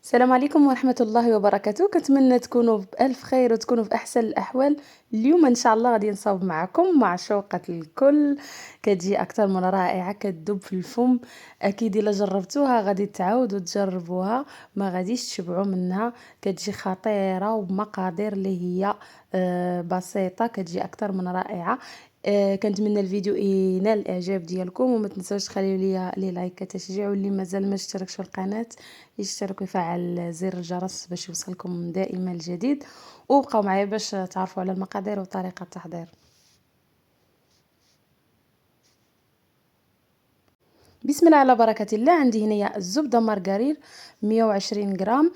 السلام عليكم ورحمة الله وبركاته، كنتمنى تكونوا بألف خير وتكونوا في أحسن الأحوال. اليوم إن شاء الله غادي نصاوب معكم معشوقة الكل، كتجي أكثر من رائعة، كتذوب في الفم. أكيد إلا جربتوها غادي تعاودوا تجربوها، ما غاديش تشبعوا منها. كتجي خطيرة وبمقادير اللي هي بسيطة، كتجي أكثر من رائعة. كنتمنى الفيديو ينال الإعجاب ديالكم، وما تنسوش تخليو لي لايك كتشجيع، واللي مازال ما اشتركش في القناة يشترك ويفعل زر الجرس باش يوصلكم دائما الجديد. وبقاو معايا باش تعرفوا على المقادير وطريقة التحضير. بسم الله على بركة الله. عندي هنايا الزبدة مارغرير 120 غرام،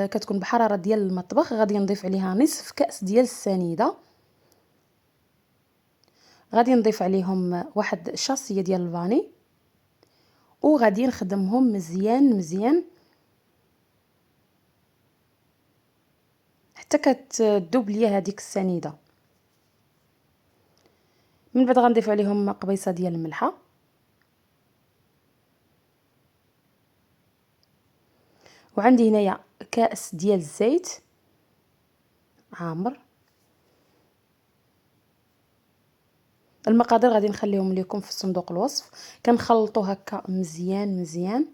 كتكون بحرارة ديال المطبخ. غادي نضيف عليها نصف كأس ديال السنيدة. غادي نضيف عليهم واحد شاصية ديال الفاني، وغادي نخدمهم مزيان مزيان حتى كتذوب ليا هذيك السنيدة. من بعد غنضيف عليهم قبيصة ديال الملحة، وعندي هنايا كأس ديال الزيت عامر. المقادير غادي نخليهم لكم في صندوق الوصف. كنخلطو هكا مزيان مزيان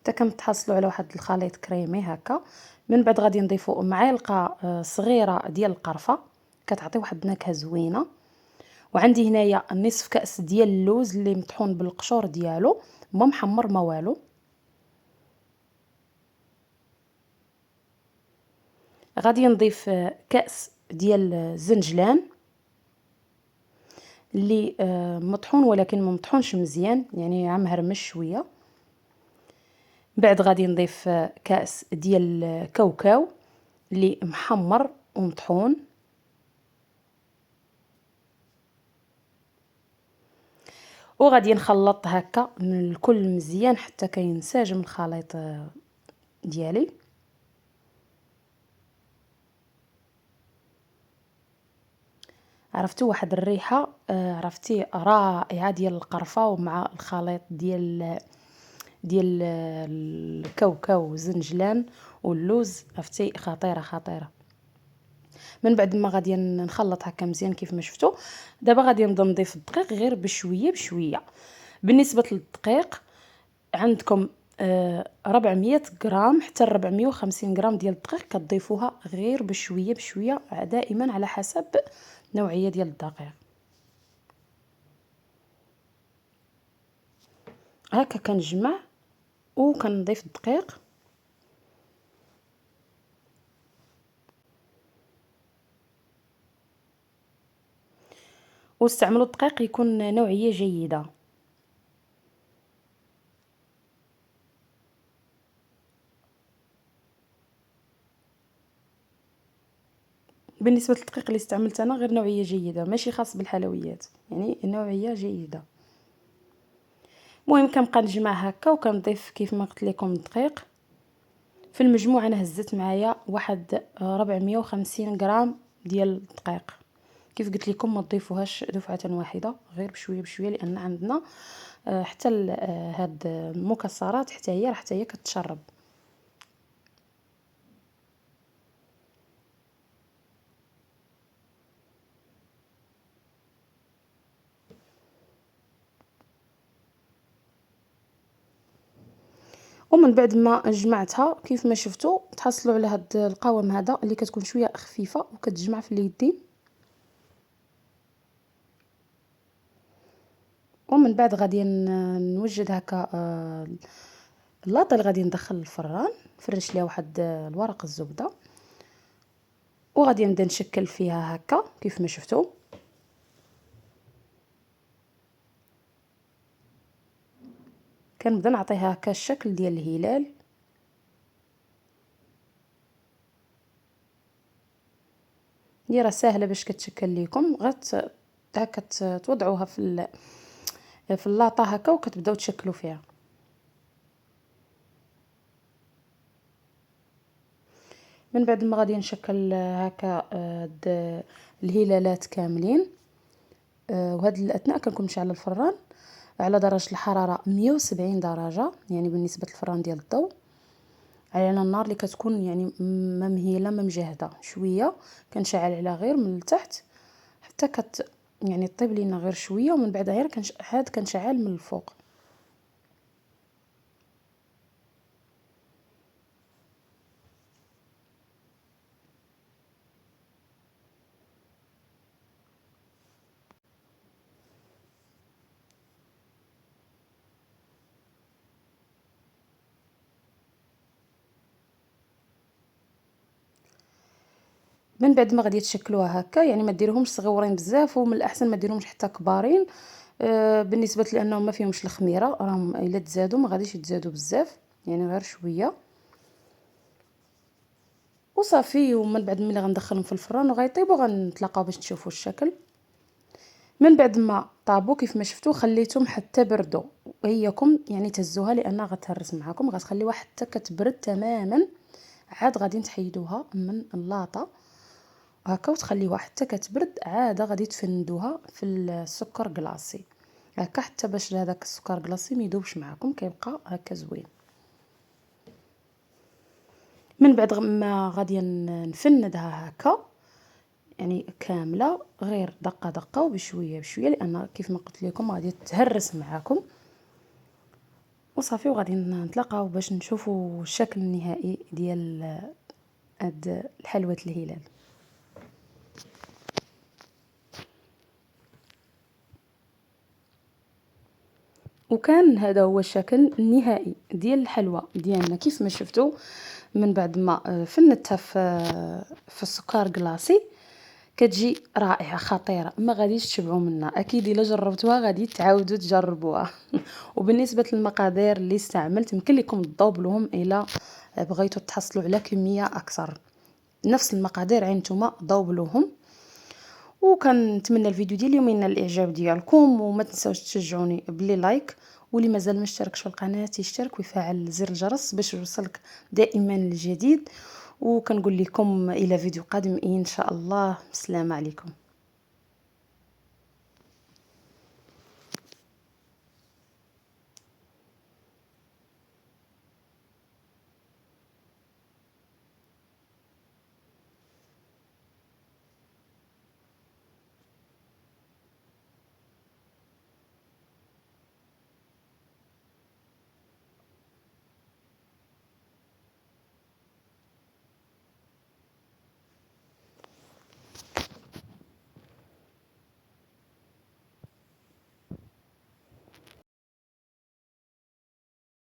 حتى كنتحصلوا على واحد الخليط كريمي هكا. من بعد غادي نضيفوا معلقه صغيره ديال القرفه، كتعطي واحد النكهه زوينه. وعندي هنايا نصف كأس ديال اللوز اللي مطحون بالقشور ديالو، ما محمر ما والو. غادي نضيف كأس ديال الزنجلان اللي مطحون ولكن ما مطحونش مزيان، يعني عا مهرمش شويه. بعد غادي نضيف كأس ديال الكاوكاو اللي محمر ومطحون. وغادي نخلط هكا من الكل مزيان حتى كينسجم الخليط ديالي. عرفتوا واحد الريحه عرفتي رائعه ديال القرفه ومع الخليط ديال الكاوكاو والزنجلان واللوز، عرفتي خطيره خطيره. من بعد ما غادي نخلط هكا مزيان كيف ما شفتوا. دابا غادي نبدا نضيف الدقيق غير بشويه بشويه. بالنسبه للدقيق عندكم 400 غرام حتى 450 غرام ديال الدقيق، كتضيفوها غير بشويه بشويه دائما على حسب نوعيه ديال الدقيق. هكا كنجمع وكنضيف الدقيق. واستعملوا الدقيق يكون نوعيه جيده. بالنسبه للدقيق اللي استعملت انا غير نوعيه جيده، ماشي خاص بالحلويات، يعني نوعيه جيده. المهم كنبقى نجمع هكا وكنضيف كيف ما قلت لكم الدقيق. في المجموع انا هزت معايا واحد 450 غرام ديال الدقيق. كيف قلت لكم ما تضيفوهاش دفعه واحده، غير بشويه بشويه، لان عندنا حتى هاد المكسرات حتى هي كتشرب. ومن بعد ما جمعتها كيف ما شفتوا تحصلوا على هاد القوام هذا اللي كتكون شويه خفيفه وكتجمع في اليدين. ومن بعد غادي نوجد هكا اللاطه اللي غادي ندخل الفران، نفرش ليها واحد الورق الزبده، وغادي نبدا نشكل فيها هكا كيف ما شفتوا. كنبدا نعطيها هكا الشكل ديال الهلال. هي راه ساهله باش كتشكل لكم، غير هكا توضعوها في اللاطه هكا وكتبداو تشكلوا فيها. من بعد ما غادي نشكل هكا الهلالات كاملين، وهاد الاثناء كنكون مشعل الفران. على درجة الحرارة 170 درجة، يعني بالنسبة للفران ديال الضوء، على النار اللي كتكون يعني ما مهيلة ما مجهدة شوية. كنشعل عليها غير من التحت حتى يعني طيب لينا غير شوية، ومن بعد غير عاد كنشعل من الفوق. من بعد ما غادي يتشكلوها هكا، يعني ما ديريهمش صغيورين بزاف، ومن الاحسن ما ديريهمش حتى كبارين. بالنسبه لانهم ما فيهمش الخميره، راهم الا تزادوا ما غاديش يتزادوا بزاف، يعني غير شويه وصافي. ومن بعد ملي غندخلهم في الفران وغيطيبوا غنتلاقاو باش تشوفوا الشكل. من بعد ما طابوا كيف ما شفتوا خليتهم حتى بردوا، وهيكم يعني تهزوها لانها غتهرس معاكم، غتخليوها حتى كتبرد تماما. عاد غادي تحيدوها من اللاطه هكا وتخليوها حتى كتبرد، عاد غادي تفندوها في السكر كلاصي هكا، حتى باش هذاك السكر كلاصي ما يذوبش معكم، كيبقى هكا زوين. من بعد ما غادي نفندها هكا يعني كامله، غير دقه دقه وبشويه بشويه، لان كيف ما قلت لكم غادي تهرس معكم وصافي. وغادي نتلاقاو باش نشوفوا الشكل النهائي ديال هاد الحلوة الهلال. وكان هذا هو الشكل النهائي ديال الحلوى ديالنا كيف ما شفتوا. من بعد ما فندتها في السكر كلاصي كتجي رائعه خطيره، ما غاديش تشبعوا منها اكيد. الا جربتوها غادي تعاودوا تجربوها. وبالنسبه للمقادير اللي استعملت، يمكن لكم تضوبلوهم الا بغيتوا تحصلوا على كميه اكثر. نفس المقادير عينتوما ضوبلوهم. وكنتمنى الفيديو ديالي اليوم ينال الاعجاب ديالكم، وما تنساوش تشجعوني بلي لايك، واللي مازال ما اشتركش في القناه يشترك ويفعل زر الجرس باش يوصلك دائما الجديد. وكنقول لكم الى فيديو قادم ان شاء الله. السلام عليكم.